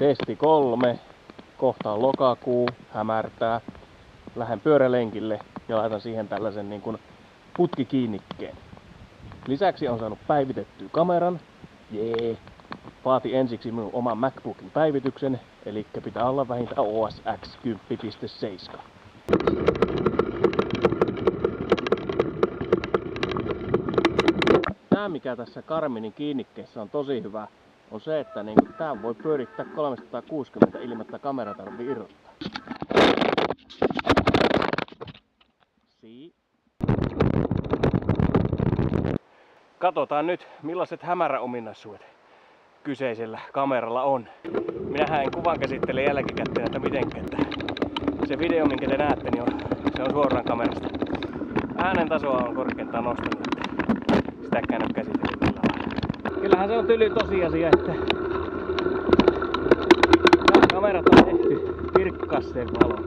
Testi 3. Kohta on lokakuu, hämärtää. Lähden pyörälenkille ja laitan siihen tällaisen niin kuin putkikiinnikkeen. Lisäksi on saanut päivitettyä kameran. Jee. Vaati ensiksi minun oman MacBookin päivityksen, eli pitää olla vähintään OS X 10.7. Tää mikä tässä Garminin kiinnikkeessä on tosi hyvä, on se, että tää voi pyörittää 360 ilman, että kamera tarvii irrottaa. Katsotaan nyt, millaiset hämäräominaisuudet kyseisellä kameralla on. Minähän en kuvan käsittele jälkikäteen, että mitenkään. Se video, minkä te näette, niin se on suoraan kamerasta. Äänen tasoa on korkeintaan nostanut, että sitäkään ole käsitellyt tällä lailla. Kyllähän se on tyly tosiasia, että kamerat on tehty kirkkaaseen valoon.